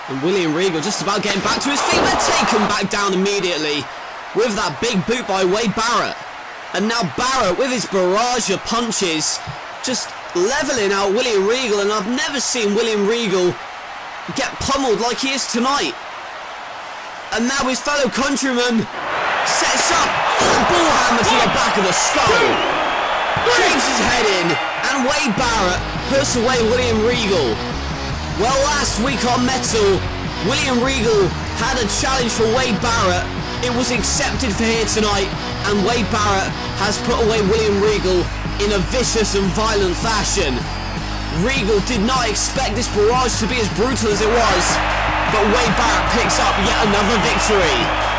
And William Regal just about getting back to his feet, but taken back down immediately with that big boot by Wade Barrett. And now Barrett with his barrage of punches just levelling out William Regal, and I've never seen William Regal get pummeled like he is tonight. And now his fellow countryman sets up a ball hammer to the back of the skull. Shaves his head in, and Wade Barrett puts away William Regal. Well, last week on Metal, William Regal had a challenge for Wade Barrett. It was accepted for here tonight, and Wade Barrett has put away William Regal in a vicious and violent fashion. Regal did not expect this barrage to be as brutal as it was, but Wade Barrett picks up yet another victory.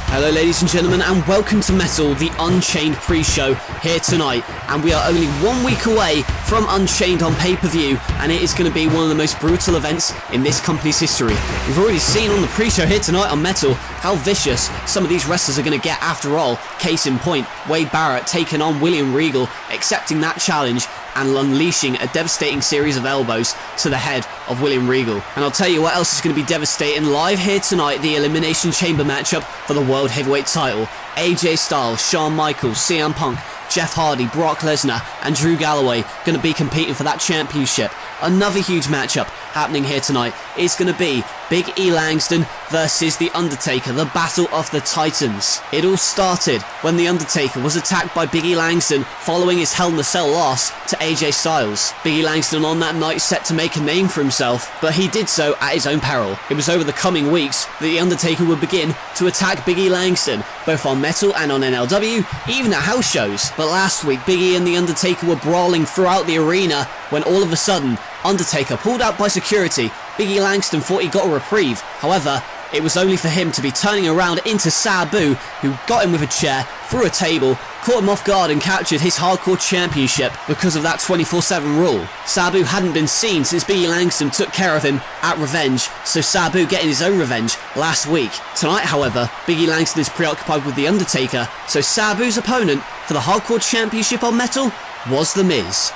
Hello ladies and gentlemen, and welcome to Metal, the Unchained pre-show here tonight, and we are only 1 week away from Unchained on pay-per-view, and it is going to be one of the most brutal events in this company's history. We've already seen on the pre-show here tonight on Metal how vicious some of these wrestlers are going to get after all. Case in point, Wade Barrett taking on William Regal, accepting that challenge and unleashing a devastating series of elbows to the head of William Regal. And I'll tell you what else is going to be devastating live here tonight, the Elimination Chamber matchup for the World Heavyweight title. AJ Styles, Shawn Michaels, CM Punk, Jeff Hardy, Brock Lesnar and Drew Galloway going to be competing for that championship. Another huge matchup happening here tonight is going to be Big E Langston versus The Undertaker, the Battle of the Titans. It all started when The Undertaker was attacked by Big E Langston following his Hell in a Cell loss to AJ Styles. Big E Langston on that night set to make a name for himself, but he did so at his own peril. It was over the coming weeks that The Undertaker would begin to attack Big E Langston, both on Metal and on NLW, even at house shows. But last week, Big E and The Undertaker were brawling throughout the arena when all of a sudden, Undertaker pulled out by security. Big E Langston thought he got a reprieve. However, it was only for him to be turning around into Sabu, who got him with a chair, through a table, caught him off guard and captured his Hardcore Championship because of that 24/7 rule. Sabu hadn't been seen since Big E Langston took care of him at Revenge, so Sabu getting his own revenge last week. Tonight, however, Big E Langston is preoccupied with The Undertaker, so Sabu's opponent for the Hardcore Championship on Metal was The Miz.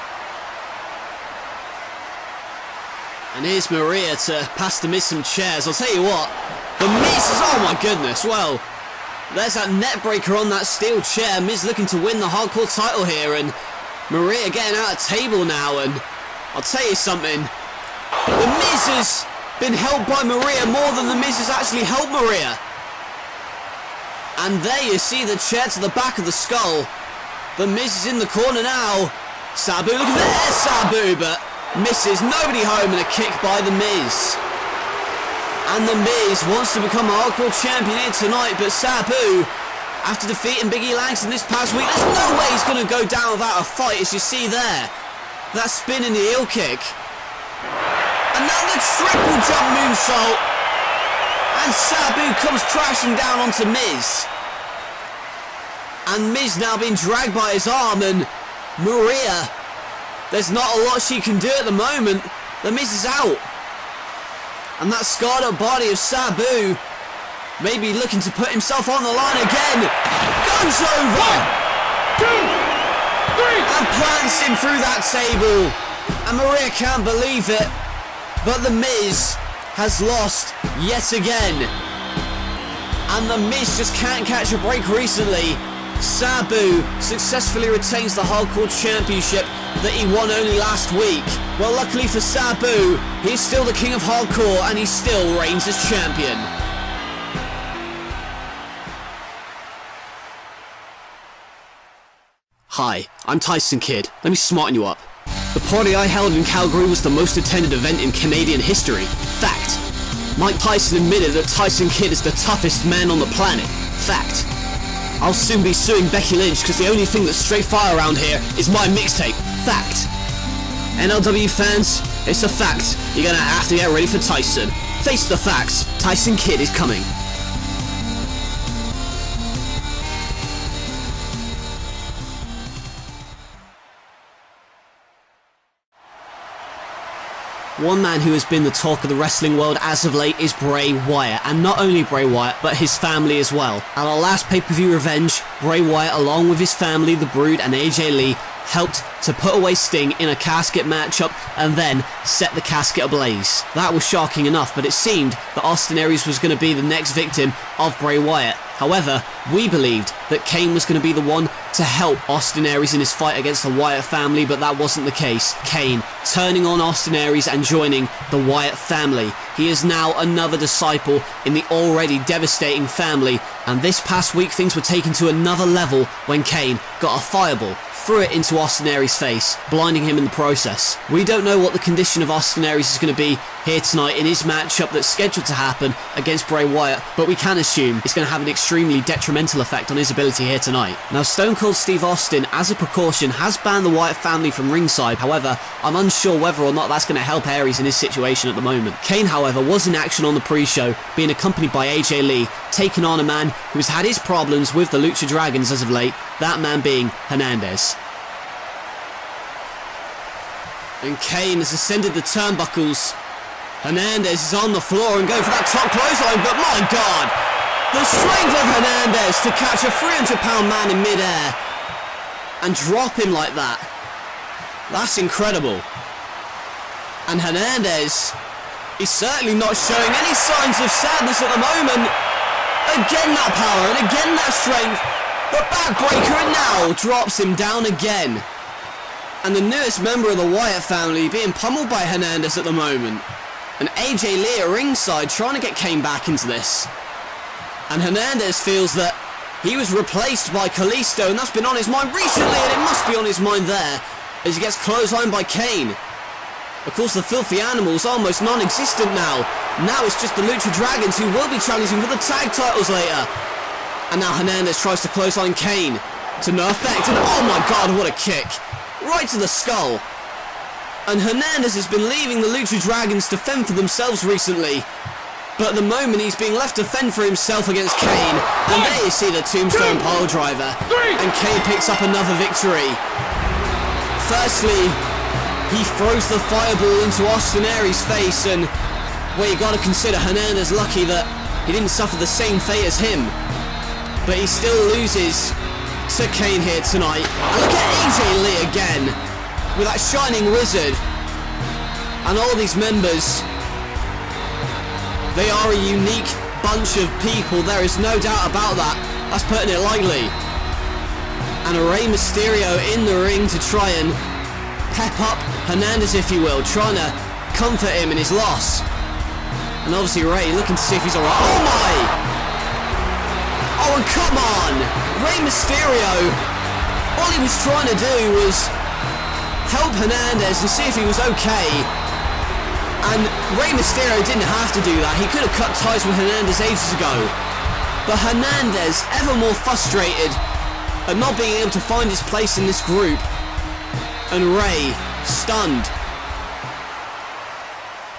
And here's Maria to pass The Miz some chairs. I'll tell you what, The Miz is, oh my goodness, well, there's that net breaker on that steel chair. Miz looking to win the Hardcore title here, and Maria getting out of table now, and I'll tell you something, The Miz has been helped by Maria more than The Miz has actually helped Maria. And there you see the chair to the back of the skull. The Miz is in the corner now. Sabu, look at there, Sabu, but misses, nobody home, and a kick by The Miz. And The Miz wants to become a Hardcore champion here tonight, but Sabu, after defeating Big E Langston this past week, there's no way he's going to go down without a fight, as you see there. That spin in the heel kick. Another triple jump moonsault. And Sabu comes crashing down onto Miz. And Miz now being dragged by his arm, and Maria, there's not a lot she can do at the moment. The Miz is out. And that scarred up body of Sabu maybe looking to put himself on the line again. Goes over. 1, 2, 3. And plants him through that table. And Maria can't believe it. But The Miz has lost yet again. And The Miz just can't catch a break recently. Sabu successfully retains the Hardcore Championship that he won only last week. Well, luckily for Sabu, he's still the king of Hardcore and he still reigns as champion. Hi, I'm Tyson Kidd. Let me smarten you up. The party I held in Calgary was the most attended event in Canadian history. Fact. Mike Tyson admitted that Tyson Kidd is the toughest man on the planet. Fact. I'll soon be suing Becky Lynch because the only thing that's straight fire around here is my mixtape. Fact. NLW fans, it's a fact. You're gonna have to get ready for Tyson. Face the facts. Tyson Kidd is coming. One man who has been the talk of the wrestling world as of late is Bray Wyatt, and not only Bray Wyatt, but his family as well. At our last pay-per-view Revenge, Bray Wyatt, along with his family, The Brood and AJ Lee, helped to put away Sting in a casket matchup and then set the casket ablaze. That was shocking enough, but it seemed that Austin Aries was going to be the next victim of Bray Wyatt. However, we believed that Kane was going to be the one to help Austin Aries in his fight against the Wyatt family, but that wasn't the case. Kane turning on Austin Aries and joining the Wyatt family. He is now another disciple in the already devastating family, and this past week things were taken to another level when Kane got a fireball, threw it into Austin Aries' face, blinding him in the process. We don't know what the condition of Austin Aries is going to be here tonight in his matchup that's scheduled to happen against Bray Wyatt, but we can assume it's going to have an extremely detrimental effect on his ability here tonight. Now, Stone Cold Steve Austin, as a precaution, has banned the Wyatt family from ringside. However, I'm unsure whether or not that's going to help Aries in his situation at the moment. Kane, however, was in action on the pre-show, being accompanied by AJ Lee, taking on a man who has had his problems with the Lucha Dragons as of late, that man being Hernandez. And Kane has ascended the turnbuckles. Hernandez is on the floor and going for that top clothesline, but my God! The strength of Hernandez to catch a 300-pound man in mid-air and drop him like that. That's incredible. And Hernandez is certainly not showing any signs of sadness at the moment. Again that power and again that strength. The backbreaker and now drops him down again. And the newest member of the Wyatt family being pummeled by Hernandez at the moment. And AJ Lee at ringside trying to get Kane back into this. And Hernandez feels that he was replaced by Kalisto, and that's been on his mind recently, and it must be on his mind there as he gets clotheslined by Kane. Of course, the Filthy Animals almost non-existent now. Now it's just the Lucha Dragons who will be challenging for the tag titles later. And now Hernandez tries to clothesline Kane to no effect, and oh my God, what a kick. Right to the skull. And Hernandez has been leaving the Lucha Dragons to fend for themselves recently. But at the moment he's being left to fend for himself against Kane. And there you see the Tombstone pile driver. And Kane picks up another victory. Firstly, he throws the fireball into Austin Aries' face, and well, you got to consider Hernandez lucky that he didn't suffer the same fate as him. But he still loses to Kane here tonight. And look at AJ Lee again with that shining wizard. And all these members, they are a unique bunch of people, there is no doubt about that. That's putting it lightly. And a Rey Mysterio in the ring to try and pep up Hernandez, if you will, trying to comfort him in his loss. And obviously Rey looking to see if he's alright. Oh my! Oh, and come on! Rey Mysterio, all he was trying to do was help Hernandez and see if he was okay. And Rey Mysterio didn't have to do that. He could have cut ties with Hernandez ages ago. But Hernandez, ever more frustrated at not being able to find his place in this group. And Rey, stunned.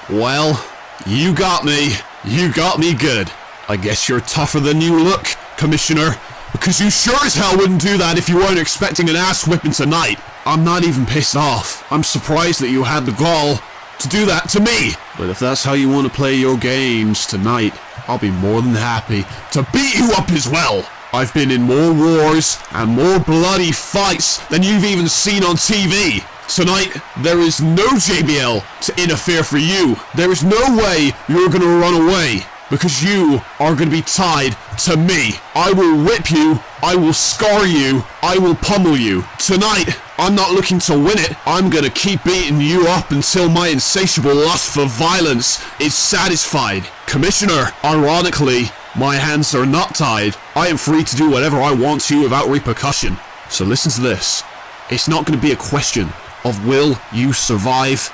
Well, you got me. You got me good. I guess you're tougher than you look, Commissioner. Because you sure as hell wouldn't do that if you weren't expecting an ass whipping tonight. I'm not even pissed off. I'm surprised that you had the gall to do that to me. But if that's how you want to play your games tonight, I'll be more than happy to beat you up as well. I've been in more wars and more bloody fights than you've even seen on TV. Tonight, there is no JBL to interfere for you. There is no way you're going to run away, because you are going to be tied to me. I will whip you, I will scar you, I will pummel you. Tonight, I'm not looking to win it. I'm going to keep beating you up until my insatiable lust for violence is satisfied. Commissioner, ironically, my hands are not tied. I am free to do whatever I want to without repercussion. So listen to this. It's not going to be a question of will you survive.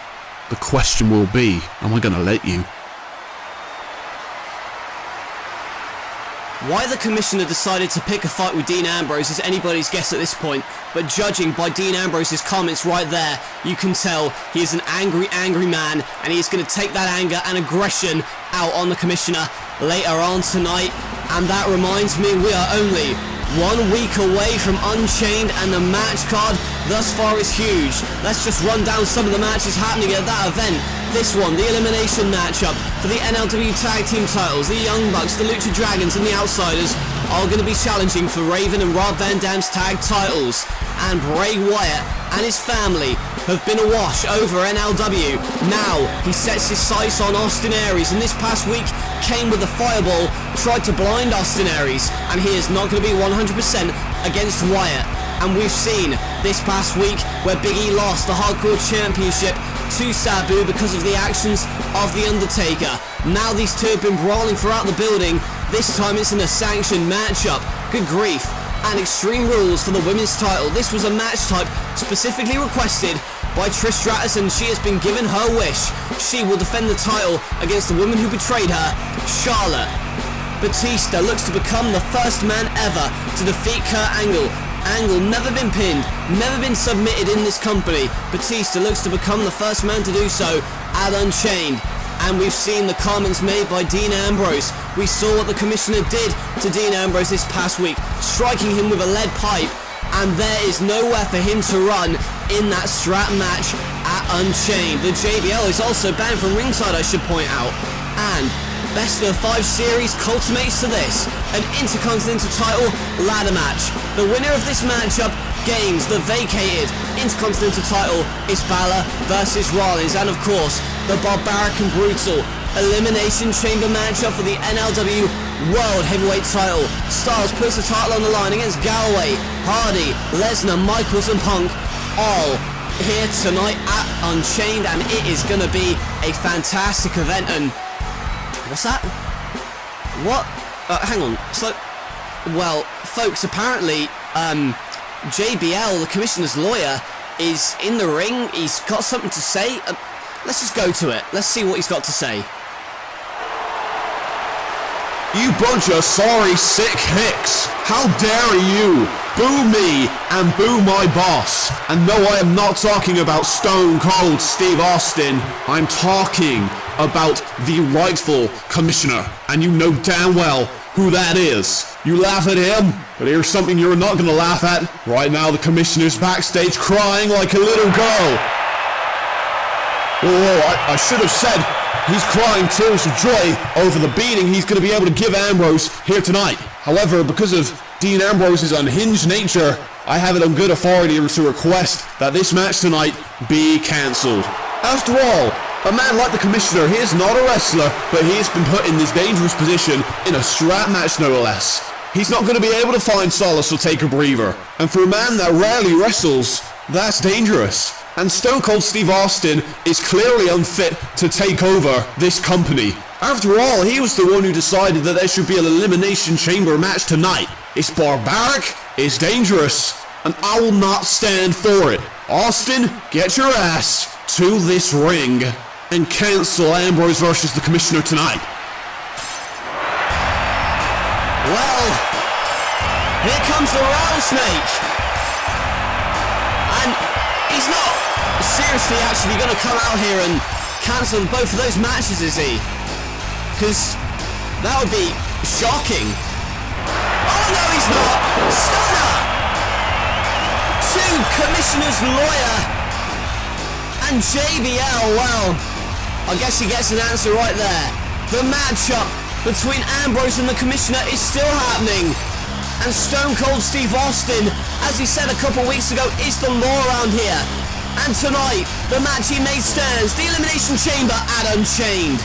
The question will be, am I going to let you? Why the Commissioner decided to pick a fight with Dean Ambrose is anybody's guess at this point, but judging by Dean Ambrose's comments right there, you can tell he is an angry, angry man, and he is going to take that anger and aggression out on the Commissioner later on tonight. And that reminds me, we are only 1 week away from Unchained, and the match card thus far is huge. Let's just run down some of the matches happening at that event. This one, the Elimination matchup for the NLW Tag Team titles. The Young Bucks, the Lucha Dragons and the Outsiders are going to be challenging for Raven and Rob Van Dam's tag titles. And Bray Wyatt and his family have been awash over NLW. Now he sets his sights on Austin Aries, and this past week came with a fireball, tried to blind Austin Aries, and he is not going to be 100% against Wyatt. And we've seen this past week where Big E lost the Hardcore Championship to Sabu because of the actions of The Undertaker. Now these two have been brawling throughout the building. This time it's in a sanctioned matchup. Good grief. And Extreme Rules for the women's title. This was a match type specifically requested by Trish Stratus, and she has been given her wish. She will defend the title against the woman who betrayed her, Charlotte. Batista looks to become the first man ever to defeat Kurt Angle. Angle never been pinned, never been submitted in this company. Batista looks to become the first man to do so at Unchained. And we've seen the comments made by Dean Ambrose. We saw what the Commissioner did to Dean Ambrose this past week, striking him with a lead pipe, and there is nowhere for him to run in that strap match at Unchained. The JBL is also banned from ringside, I should point out. And Best of 5 series culminates to this, an Intercontinental title ladder match. The winner of this matchup gains the vacated Intercontinental title. It's Balor versus Rollins, and of course, the barbaric and brutal Elimination Chamber matchup for the NLW World Heavyweight title. Styles puts the title on the line against Galloway, Hardy, Lesnar, Michaels and Punk, all here tonight at Unchained, and it is going to be a fantastic event. And what's that? What? Hang on. So, well, folks, apparently, JBL, the Commissioner's lawyer, is in the ring. He's got something to say. Let's just go to it. Let's see what he's got to say. You bunch of sorry, sick hicks! How dare you boo me and boo my boss? And no, I am not talking about Stone Cold Steve Austin. I'm talking about the rightful Commissioner. And you know damn well who that is. You laugh at him, but here's something you're not gonna laugh at. Right now the Commissioner's backstage crying like a little girl. Whoa, I should have said he's crying tears of joy over the beating he's going to be able to give Ambrose here tonight. However, because of Dean Ambrose's unhinged nature, I have it on good authority to request that this match tonight be cancelled. After all, a man like the Commissioner, he is not a wrestler, but he has been put in this dangerous position in a strap match no less. He's not going to be able to find solace or take a breather. And for a man that rarely wrestles, that's dangerous. And Stone Cold Steve Austin is clearly unfit to take over this company. After all, he was the one who decided that there should be an Elimination Chamber match tonight. It's barbaric, it's dangerous, and I will not stand for it. Austin, get your ass to this ring and cancel Ambrose versus the Commissioner tonight. Well, here comes the rattlesnake. And he's not seriously actually going to come out here and cancel both of those matches, is he? Because that would be shocking. Oh no, he's not! Stunner! To Commissioner's lawyer and JBL. Well, I guess he gets an answer right there. The matchup between Ambrose and the Commissioner is still happening. And Stone Cold Steve Austin, as he said a couple weeks ago, is the law around here. And tonight, the match he made stands, the Elimination Chamber at Unchained.